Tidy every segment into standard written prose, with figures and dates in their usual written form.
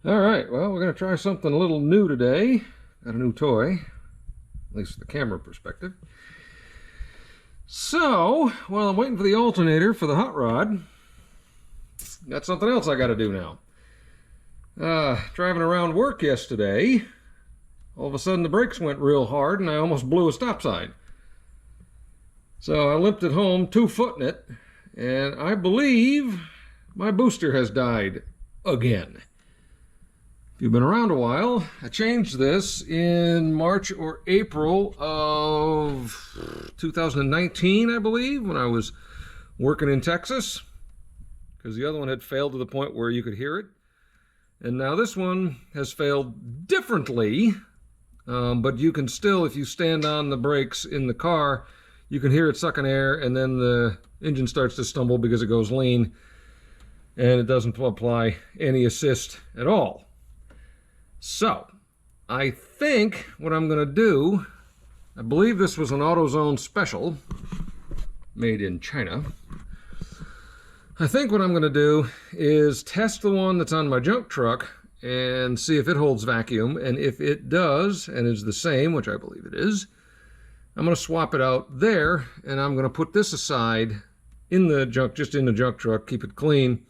All right, well, we're going to try something a little new today. Got a new toy, at least from the camera perspective. So, while I'm waiting for the alternator for the hot rod, got something else I got to do now. Driving around work yesterday, all of a sudden the brakes went real hard and I almost blew a stop sign. So I limped it home, 2-footing it, and I believe my booster has died again. If you've been around a while, I changed this in March or April of 2019, I believe, when I was working in Texas, because the other one had failed to the point where you could hear it. And now this one has failed differently, but you can still, if you stand on the brakes in the car, you can hear it sucking air, and then the engine starts to stumble because it goes lean, and it doesn't apply any assist at all. So, I think what I'm going to do, I believe this was an AutoZone special, made in China. I think what I'm going to do is test the one that's on my junk truck and see if it holds vacuum, and if it does, and is the same, which I believe it is, I'm going to swap it out there, and I'm going to put this aside in the junk, just in the junk truck, keep it clean,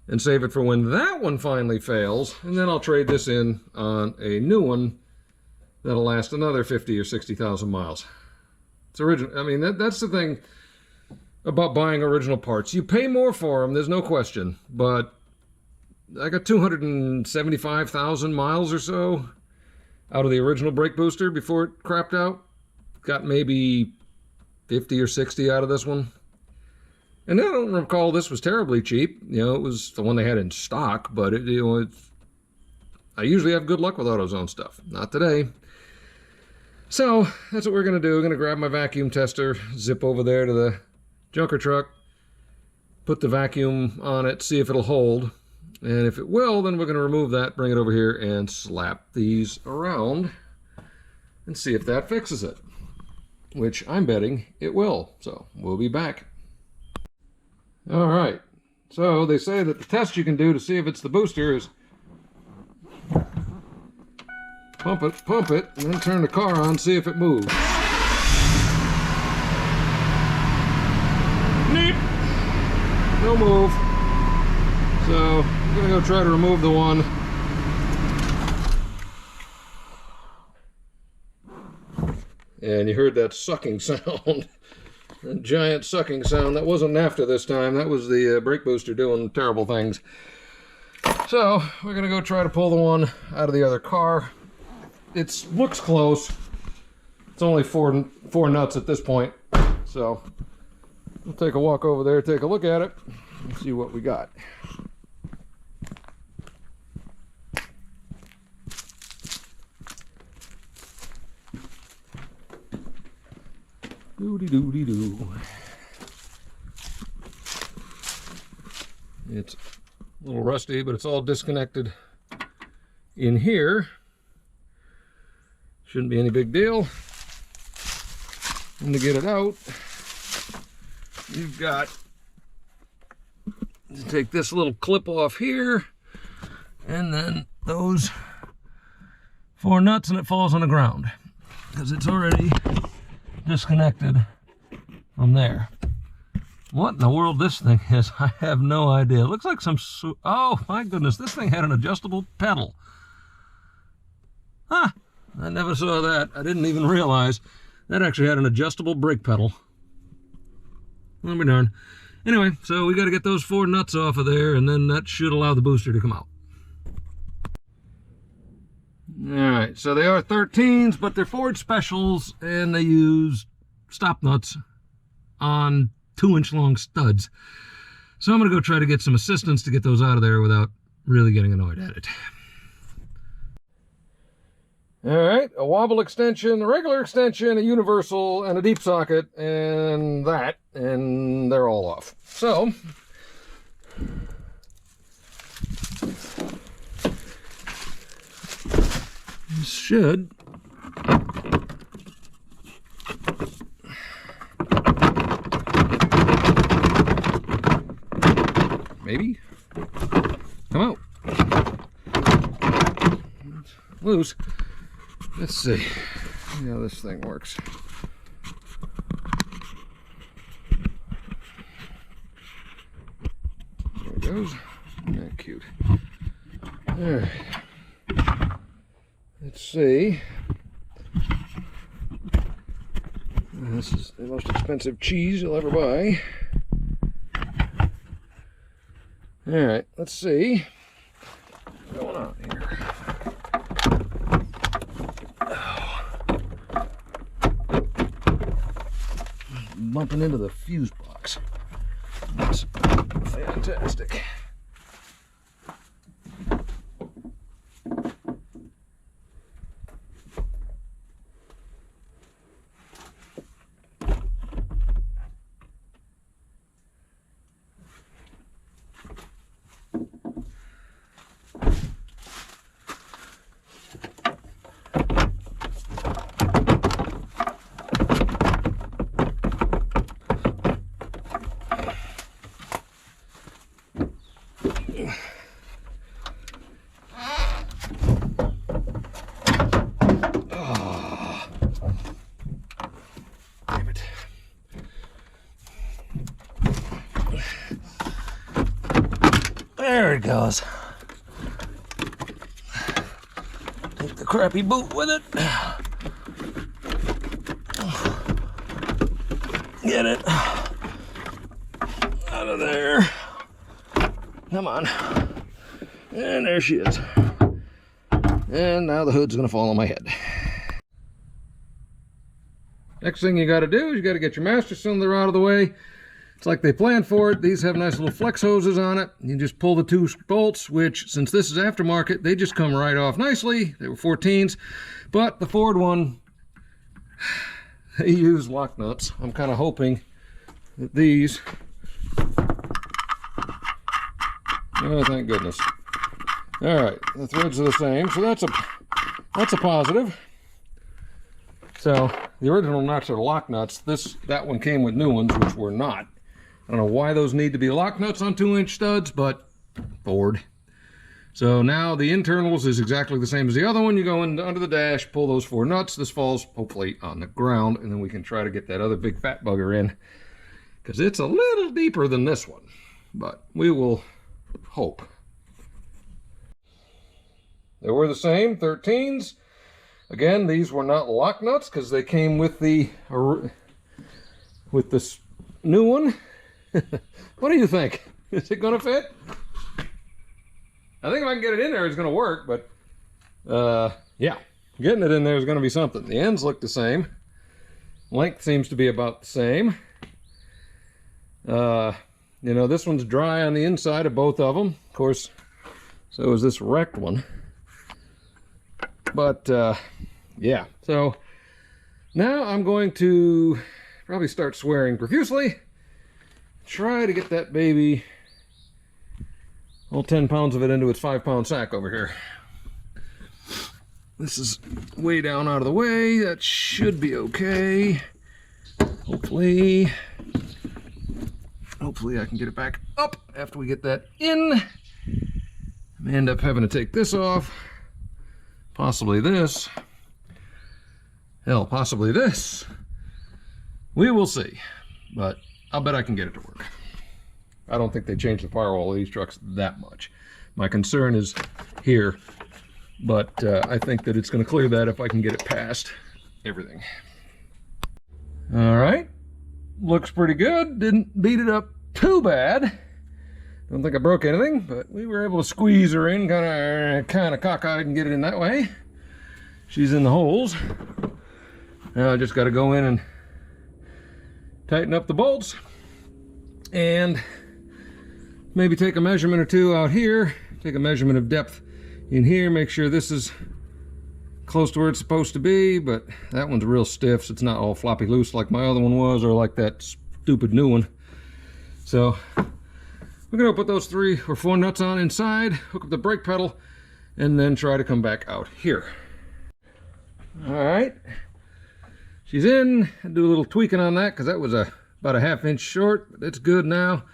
and save it for when that one finally fails, and then I'll trade this in on a new one that'll last another 50 or 60,000 miles. It's original. I mean, that's the thing about buying original parts. You pay more for them, there's no question, but I got 275,000 miles or so out of the original brake booster before it crapped out. Got maybe 50 or 60 out of this one. And I don't recall this was terribly cheap. You know, it was the one they had in stock, but I usually have good luck with AutoZone stuff. Not today. So that's what we're going to do. We're going to grab my vacuum tester, zip over there to the junker truck, put the vacuum on it, see if it'll hold. And if it will, then we're going to remove that, bring it over here, and slap these around and see if that fixes it, which I'm betting it will. So we'll be back. All right, so they say that the test you can do to see if it's the booster is pump it, and then turn the car on, see if it moves. Neat. No move. So I'm gonna go try to remove the one. And you heard that sucking sound. A giant sucking sound. That wasn't NAFTA this time. That was the brake booster doing terrible things. So we're gonna go try to pull the one out of the other car. It looks close. It's only four nuts at this point. So we'll take a walk over there, take a look at it, and see what we got. Doody-doody-doo. It's a little rusty, but it's all disconnected in here. Shouldn't be any big deal. And to get it out, you've got to take this little clip off here, and then those 4 nuts, and it falls on the ground because it's already disconnected from there. What in the world this thing is, I have no idea. It looks like some, oh my goodness, this thing had an adjustable pedal. Huh, I never saw that. I didn't even realize that actually had an adjustable brake pedal. I'll be darned. Anyway, so we got to get those 4 nuts off of there, and then that should allow the booster to come out. Alright, so they are 13s, but they're Ford specials, and they use stop nuts on 2-inch long studs. So I'm going to go try to get some assistance to get those out of there without really getting annoyed at it. Alright, a wobble extension, a regular extension, a universal, and a deep socket, and that, and they're all off. So this should maybe come out. loose. Let's see how this thing works. There it goes. Isn't that cute? All right. Let's see. This is the most expensive cheese you'll ever buy. All right, let's see what's going on here. Bumping into the fuse box. That's fantastic. There it goes. Take the crappy boot with it. Get it out of there. Come on. And there she is. And now the hood's gonna fall on my head. Next thing you gotta do is you gotta get your master cylinder out of the way. It's like they planned for it. These have nice little flex hoses on it. You just pull the two bolts, which, since this is aftermarket, they just come right off nicely. They were 14s, but the Ford one, they use lock nuts. I'm kind of hoping that these, oh, thank goodness. All right, the threads are the same, so that's a positive. So the original nuts are lock nuts. That one came with new ones, which were not. I don't know why those need to be lock nuts on 2-inch studs, but Ford. So now the internals is exactly the same as the other one. You go under the dash, pull those 4 nuts. This falls hopefully on the ground, and then we can try to get that other big fat bugger in, because it's a little deeper than this one, but we will hope. They were the same, 13s. Again, these were not lock nuts because they came with this new one. What do you think? Is it gonna fit? I think if I can get it in there, it's gonna work, but yeah, getting it in there is gonna be something. The ends look the same. Length seems to be about the same. You know, this one's dry on the inside of both of them. Of course, so is this wrecked one. But yeah, so now I'm going to probably start swearing profusely. Try to get that baby, all 10 pounds of it, into its 5-pound sack over here. This is way down out of the way. That should be okay. Hopefully I can get it back up after we get that in. I may end up having to take this off. Possibly this. Hell, possibly this. We will see. But I'll bet I can get it to work. I don't think they changed the firewall of these trucks that much. My concern is here, but I think that it's going to clear that if I can get it past everything. All right. Looks pretty good. Didn't beat it up too bad. Don't think I broke anything, but we were able to squeeze her in kind of cockeyed and get it in that way. She's in the holes. Now I just got to go in and tighten up the bolts and maybe take a measurement or two out here, take a measurement of depth in here, make sure this is close to where it's supposed to be, but that one's real stiff, so it's not all floppy loose like my other one was, or like that stupid new one. So we're gonna put those 3 or 4 nuts on inside, hook up the brake pedal, and then try to come back out here. All right, she's in. I'll do a little tweaking on that because that was about a 1/2 inch short, but it's good now.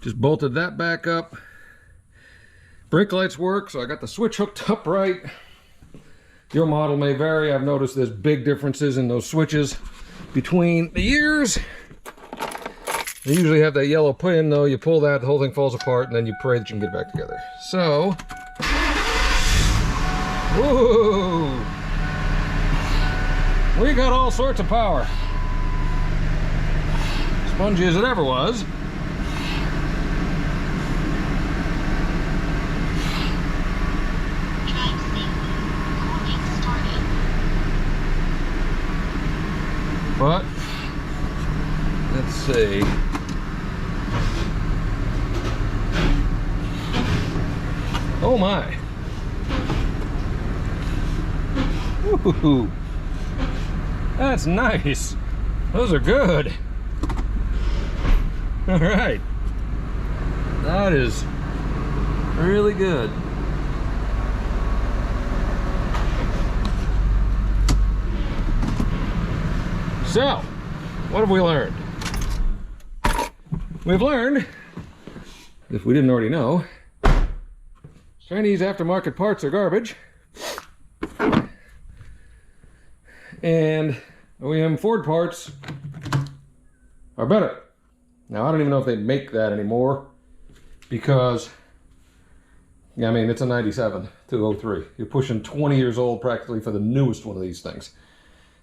Just bolted that back up. Brake lights work, so I got the switch hooked up right. Your model may vary. I've noticed there's big differences in those switches between the years. They usually have that yellow pin, though. You pull that, the whole thing falls apart, and then you pray that you can get it back together. So, whoa! We got all sorts of power. Spongy as it ever was. But, let's see. Oh my. Ooh, that's nice. Those are good. All right. That is really good. So, what have we learned? We've learned, if we didn't already know, Chinese aftermarket parts are garbage. And OEM Ford parts are better. Now, I don't even know if they make that anymore because, yeah, I mean, it's a 97 to 03. You're pushing 20 years old practically for the newest one of these things.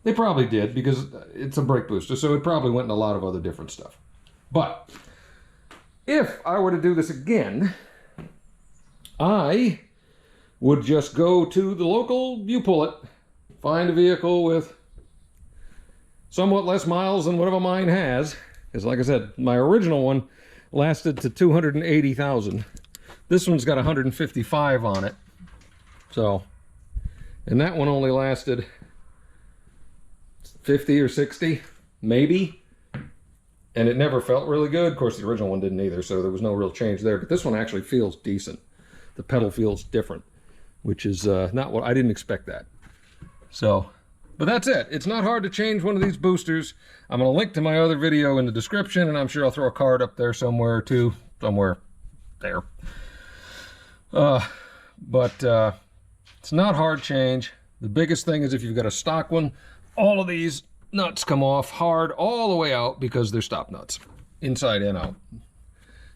They probably did because it's a brake booster, so it probably went in a lot of other different stuff. But if I were to do this again, I would just go to the local U-Pull-It, find a vehicle with somewhat less miles than whatever mine has. Because like I said, my original one lasted to 280,000. This one's got 155 on it. So, and that one only lasted 50 or 60, maybe. And it never felt really good. Of course, the original one didn't either, so there was no real change there. But this one actually feels decent. The pedal feels different, which is not what I didn't expect that. So, but that's it. It's not hard to change one of these boosters. I'm going to link to my other video in the description, and I'm sure I'll throw a card up there somewhere too. Somewhere there. But it's not hard change. The biggest thing is if you've got a stock one, all of these nuts come off hard all the way out because they're stop nuts, inside and out.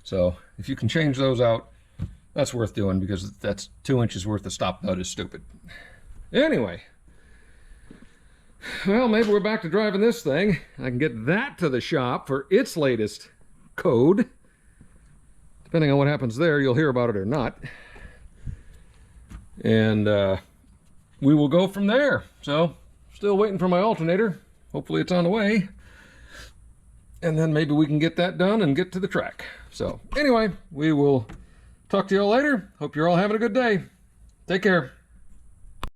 So if you can change those out, that's worth doing because that's 2 inches worth of stop nut is stupid. Anyway, well, maybe we're back to driving this thing. I can get that to the shop for its latest code. Depending on what happens there, you'll hear about it or not. And we will go from there. So, still waiting for my alternator. Hopefully it's on the way. And then maybe we can get that done and get to the track. So, anyway, we will talk to you all later. Hope you're all having a good day. Take care.